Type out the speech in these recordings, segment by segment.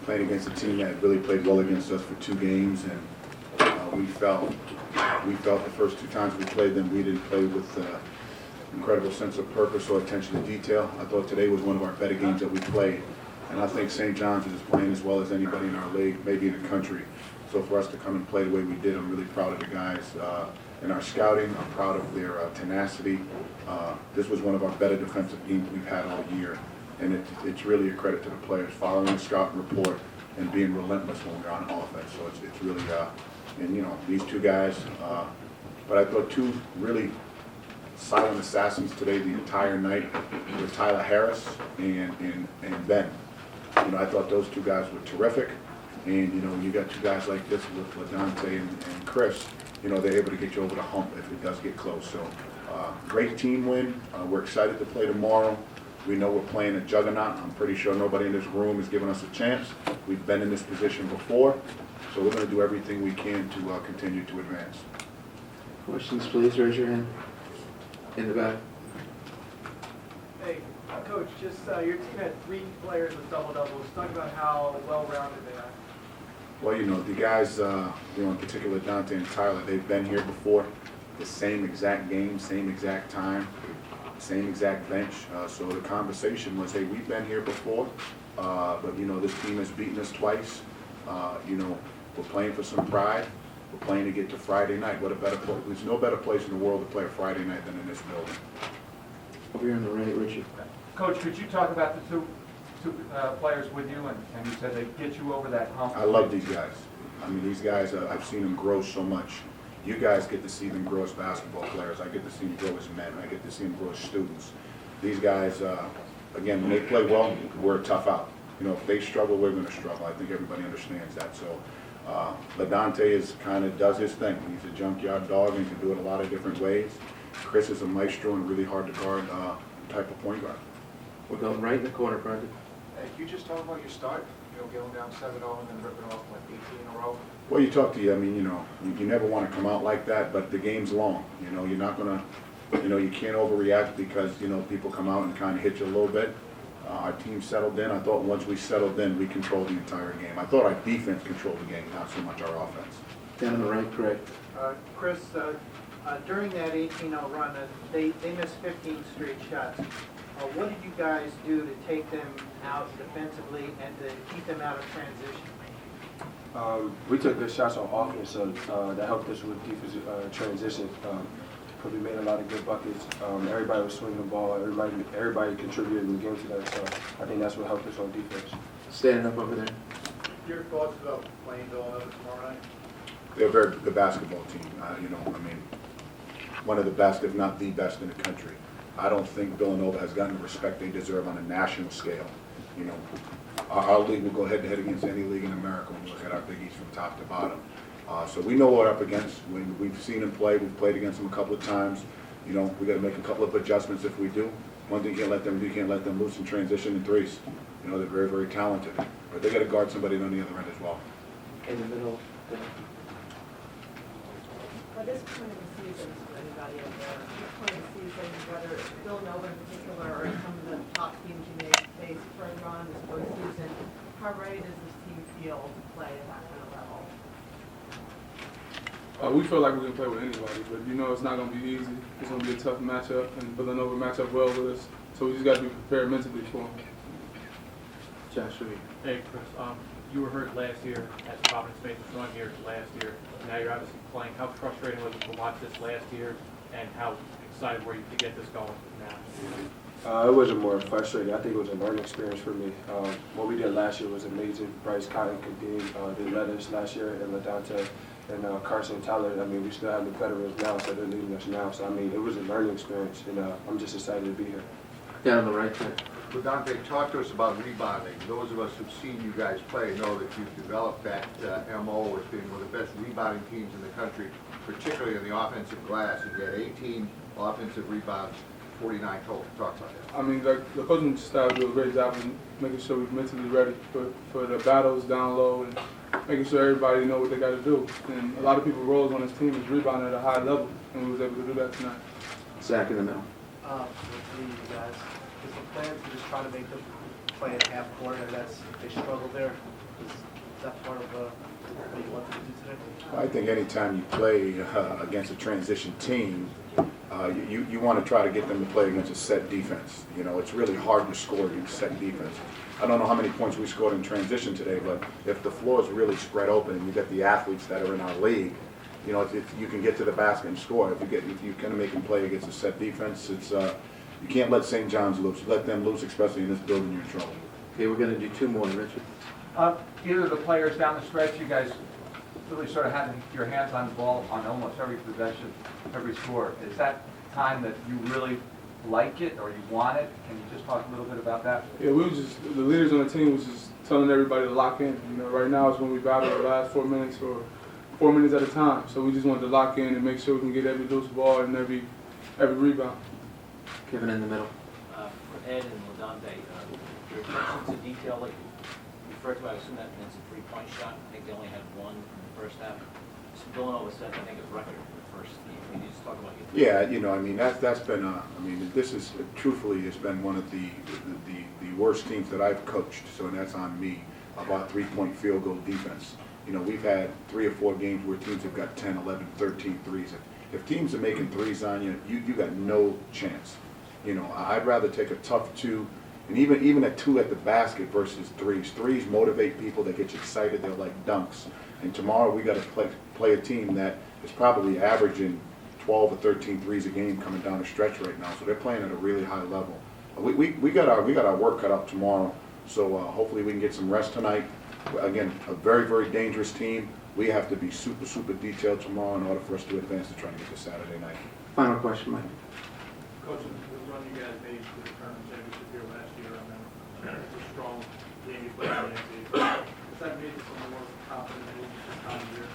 playing against a team that really played well against us for 2 games, and we felt the first 2 times we played them, we didn't play with incredible sense of purpose or attention to detail. I thought today was one of our better games that we played, and I think St. John's is playing as well as anybody in our league, maybe in the country. So for us to come and play the way we did, I'm really proud of the guys in our scouting. I'm proud of their tenacity. This was one of our better defensive games we've had all year, and it's really a credit to the players following the scouting report and being relentless when we're on offense. So it's really, and you know, these 2 guys, but I thought 2 really silent assassins today the entire night with Tyler Harris and Ben. You know, I thought those 2 guys were terrific. And, you know, when you got 2 guys like this with LaDontae and Kris, you know, they're able to get you over the hump if it does get close. So, great team win. We're excited to play tomorrow. We know we're playing a juggernaut. I'm pretty sure nobody in this room has given us a chance. We've been in this position before. So we're going to do everything we can to continue to advance. Questions, please raise your hand. In the back. Hey, Coach, just your team had 3 players with double-doubles. Talk about how well-rounded they are. Well, you know, the guys, you know, in particular Dante and Tyler, they've been here before. The same exact game, same exact time, same exact bench. So the conversation was, hey, we've been here before, but, you know, this team has beaten us twice. You know, we're playing for some pride. We're playing to get to Friday night. What a better place. There's no better place in the world to play a Friday night than in this building. Over here on the right, Richie. Coach, could you talk about the two players with you, and you said they get you over that hump? I love these guys. I mean, these guys, I've seen them grow so much. You guys get to see them grow as basketball players. I get to see them grow as men. I get to see them grow as students. These guys, again, when they play well, we're a tough out. You know, if they struggle, we're going to struggle. I think everybody understands that. So, LaDontae is kind of does his thing. He's a junkyard dog and can do it a lot of different ways. Kris is a maestro and really hard to guard type of point guard. We're going right in the corner, Brendan. Hey, can you just talk about your start? You know, going down 7-0 and then ripping off like 18 in a row? Well, you talk to you. I mean, you know, you never want to come out like that, but the game's long. You know, you're not going to, you know, you can't overreact because, you know, people come out and kind of hit you a little bit. Our team settled in. I thought once we settled in, we controlled the entire game. I thought our defense controlled the game, not so much our offense. Down on the right, Craig. Kris, during that 18-0 run, they missed 15 straight shots. What did you guys do to take them out defensively and to keep them out of transition? We took good shots on offense, so that helped us with defensive transition. Because we made a lot of good buckets. Everybody was swinging the ball. Everybody contributed in the game to that. So I think that's what helped us on defense. Standing up over there. Your thoughts about playing Villanova tomorrow night? They're a very good basketball team. You know, I mean, one of the best, if not the best in the country. I don't think Villanova has gotten the respect they deserve on a national scale. You know, our league will go head-to-head against any league in America when you look at our Big East from top to bottom. So we know what we're up against. We've seen them play. We've played against them a couple of times. You know, we got to make a couple of adjustments if we do. One thing you can't let them do, you can't let them loose in transition and threes. You know, they're very, very talented. But they got to guard somebody on the other end as well. In the middle. At this point in the season, for anybody in there, at this point in the season, whether it's Villanova in particular or some of the top teams you may face further on this postseason, how ready does this team feel to play at that kind of level? We feel like we can play with anybody, but you know it's not going to be easy. It's going to be a tough matchup, and Villanova match up well with us, so we just got to be prepared mentally for them. Josh, over here. Hey, Kris, you were hurt last year at Providence faced a strong year last year. Now you're obviously playing. How frustrating was it to watch this last year, and how excited were you to get this going now? It wasn't more frustrating. I think it was a learning experience for me. What we did last year was amazing. Bryce, Cotton, Kadeem, they led us last year, and LaDontae and Carson and Tyler. I mean, we still have the veterans now, so they're leading us now. So, I mean, it was a learning experience, and I'm just excited to be here. Down on the right there. LaDontae, talk to us about rebounding. Those of us who've seen you guys play know that you've developed that MO as being one of the best rebounding teams in the country, particularly in the offensive glass. You had 18 offensive rebounds, 49 total. Talk about that. I mean, the coaching staff do a great job of making sure we're mentally ready for the battles down low and making sure everybody know what they got to do. And a lot of people roles on this team is rebounding at a high level, and we was able to do that tonight. Zach in the middle. You guys, is the plan to just try to make the play at half court, and they struggled there. Is that part of what you want them to do today? I think anytime you play against a transition team, you want to try to get them to play against a set defense. You know, it's really hard to score against set defense. I don't know how many points we scored in transition today, but if the floor is really spread open and you get the athletes that are in our league, you know, if you can get to the basket and score. If you can make them play against a set defense, it's you can't let St. John's loose. Let them loose, especially in this building, you're in trouble. Okay, we're going to do two more. Richard? Either of the players down the stretch, you guys really sort of had your hands on the ball on almost every possession, every score. Is that time that you really like it or you want it? Can you just talk a little bit about that? Yeah, we were just, the leaders on the team was just telling everybody to lock in. You know, right now is when we battle the last 4 minutes or 4 minutes at a time. So we just wanted to lock in and make sure we can get every loose ball and every rebound. Kevin in the middle. For Ed and LaDontae, your attention to detail, like you referred to, I assume that means a three-point shot. I think they only had one in the first half. So Villanova set, I think, a record for the first team. Can you just talk about your Yeah, you know, I mean, that's been, I mean, this is, truthfully, it's been one of the worst teams that I've coached, so that's on me, about three-point field goal defense. You know, we've had 3 or 4 games where teams have got 10, 11, 13 threes. If teams are making threes on you, you got no chance. You know, I'd rather take a tough 2, and even a 2 at the basket versus threes. Threes motivate people, they get you excited, they're like dunks. And tomorrow we got to play a team that is probably averaging 12 or 13 threes a game coming down the stretch right now. So they're playing at a really high level. We got our work cut out tomorrow. So hopefully we can get some rest tonight. Again, a very, very dangerous team. We have to be super, super detailed tomorrow in order for us to advance to try to get to Saturday night. Final question, Mike. Coach, the run you guys made to the tournament championship here last year, I mean, it's a strong game you played in the NCAA. Has that made you some more confident in this time of year?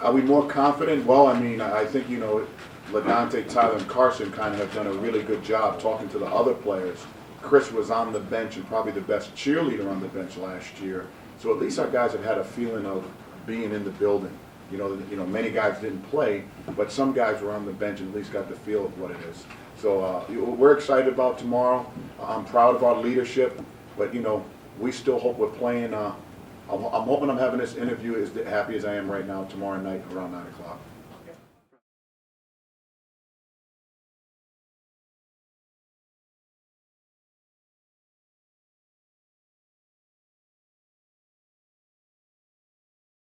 Are we more confident? Well, I mean, I think, you know, LaDontae, Tyler, and Carson kind of have done a really good job talking to the other players. Kris was on the bench and probably the best cheerleader on the bench last year. So at least our guys have had a feeling of being in the building. You know, many guys didn't play, but some guys were on the bench and at least got the feel of what it is. So we're excited about tomorrow. I'm proud of our leadership, but, you know, we still hope we're playing. I'm hoping I'm having this interview as happy as I am right now tomorrow night around 9 o'clock.